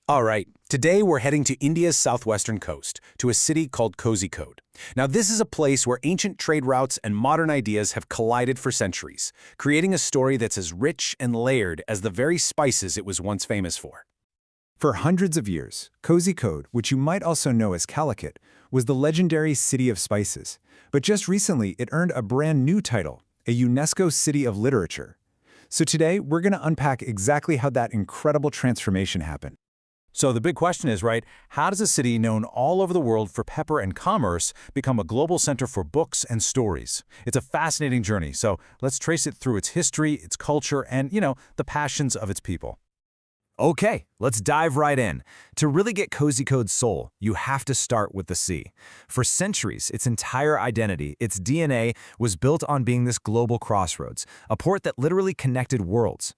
All right, today we're heading to India's southwestern coast, to a city called Kozhikode. Now, this is a place where ancient trade routes and modern ideas have collided for centuries, creating a story that's as rich and layered as the very spices it was once famous for. For hundreds of years, Kozhikode, which you might also know as Calicut, was the legendary City of Spices. But just recently, it earned a brand new title, a UNESCO City of Literature. So today, we're going to unpack exactly how that incredible transformation happened. So the big question is, right, how does a city known all over the world for pepper and commerce become a global center for books and stories? It's a fascinating journey, so let's trace it through its history, its culture, and, the passions of its people. Okay, let's dive right in. To really get Kozhikode's soul, you have to start with the sea. For centuries, its entire identity, its DNA, was built on being this global crossroads, a port that literally connected worlds.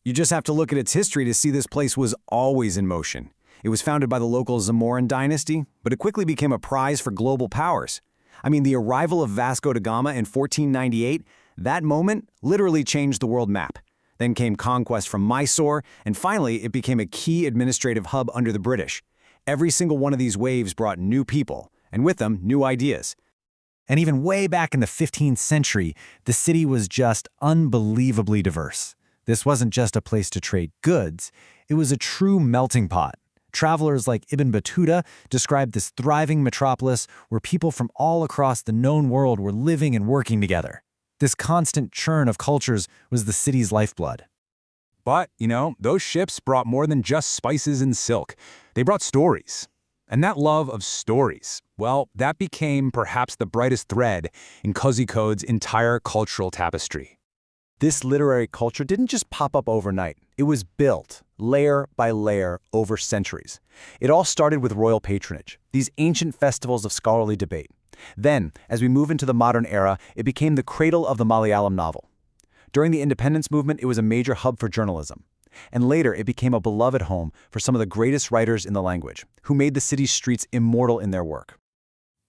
You just have to look at its history to see this place was always in motion. It was founded by the local Zamorin dynasty, but it quickly became a prize for global powers. I mean, the arrival of Vasco da Gama in 1498, that moment literally changed the world map. Then came conquest from Mysore, and finally it became a key administrative hub under the British. Every single one of these waves brought new people, and with them, new ideas. And even way back in the 15th century, the city was just unbelievably diverse. This wasn't just a place to trade goods, it was a true melting pot. Travelers like Ibn Battuta described this thriving metropolis where people from all across the known world were living and working together. This constant churn of cultures was the city's lifeblood. But, those ships brought more than just spices and silk. They brought stories. And that love of stories, well, that became perhaps the brightest thread in Kozhikode's entire cultural tapestry. This literary culture didn't just pop up overnight. It was built, layer by layer, over centuries. It all started with royal patronage, these ancient festivals of scholarly debate. Then, as we move into the modern era, it became the cradle of the Malayalam novel. During the independence movement, it was a major hub for journalism. And later, it became a beloved home for some of the greatest writers in the language, who made the city's streets immortal in their work.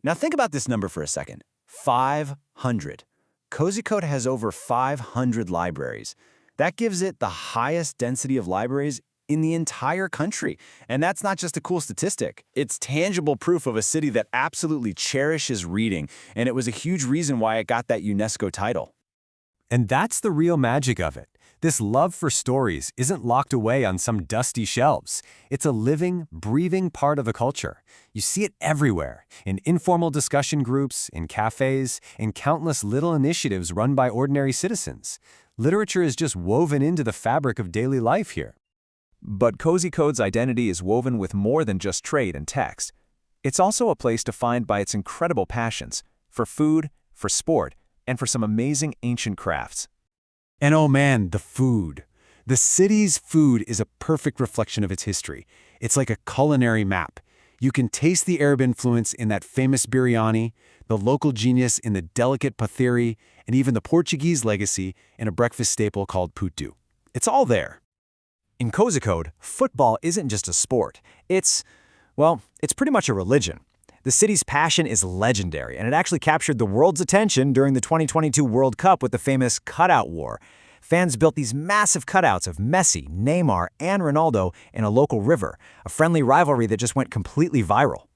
Now think about this number for a second. 500. Kozhikode has over 500 libraries. That gives it the highest density of libraries in the entire country. And that's not just a cool statistic. It's tangible proof of a city that absolutely cherishes reading, and it was a huge reason why it got that UNESCO title. And that's the real magic of it. This love for stories isn't locked away on some dusty shelves. It's a living, breathing part of the culture. You see it everywhere, in informal discussion groups, in cafes, in countless little initiatives run by ordinary citizens. Literature is just woven into the fabric of daily life here. But Kozhikode's identity is woven with more than just trade and text. It's also a place defined by its incredible passions for food, for sport, and for some amazing ancient crafts. And oh man, the food. The city's food is a perfect reflection of its history. It's like a culinary map. You can taste the Arab influence in that famous biryani, the local genius in the delicate pathiri, and even the Portuguese legacy in a breakfast staple called putu. It's all there. In Kozhikode, football isn't just a sport. It's pretty much a religion. The city's passion is legendary, and it actually captured the world's attention during the 2022 World Cup with the famous cutout war. Fans built these massive cutouts of Messi, Neymar, and Ronaldo in a local river, a friendly rivalry that just went completely viral.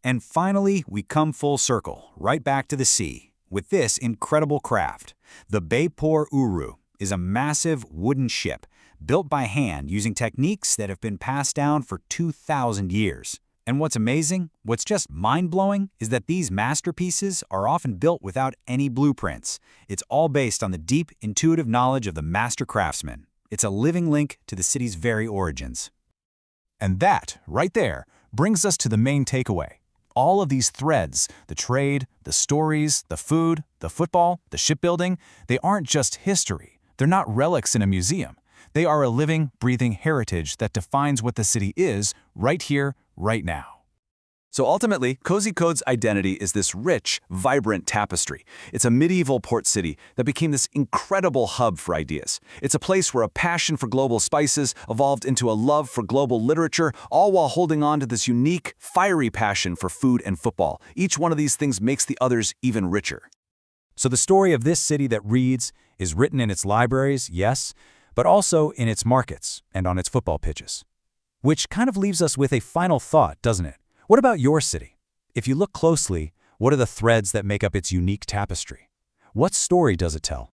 And finally, we come full circle, right back to the sea, with this incredible craft. The Beypore is a massive wooden ship, built by hand using techniques that have been passed down for 2,000 years. And what's amazing, what's just mind-blowing, is that these masterpieces are often built without any blueprints. It's all based on the deep, intuitive knowledge of the master craftsman. It's a living link to the city's very origins. And that, right there, brings us to the main takeaway. All of these threads, the trade, the stories, the food, the football, the shipbuilding, they aren't just history. They're not relics in a museum. They are a living, breathing heritage that defines what the city is right here, right now. So ultimately, Kozhikode's identity is this rich, vibrant tapestry. It's a medieval port city that became this incredible hub for ideas. It's a place where a passion for global spices evolved into a love for global literature, all while holding on to this unique, fiery passion for food and football. Each one of these things makes the others even richer. So the story of this city that reads is written in its libraries, yes, but also in its markets and on its football pitches. Which kind of leaves us with a final thought, doesn't it? What about your city? If you look closely, what are the threads that make up its unique tapestry? What story does it tell?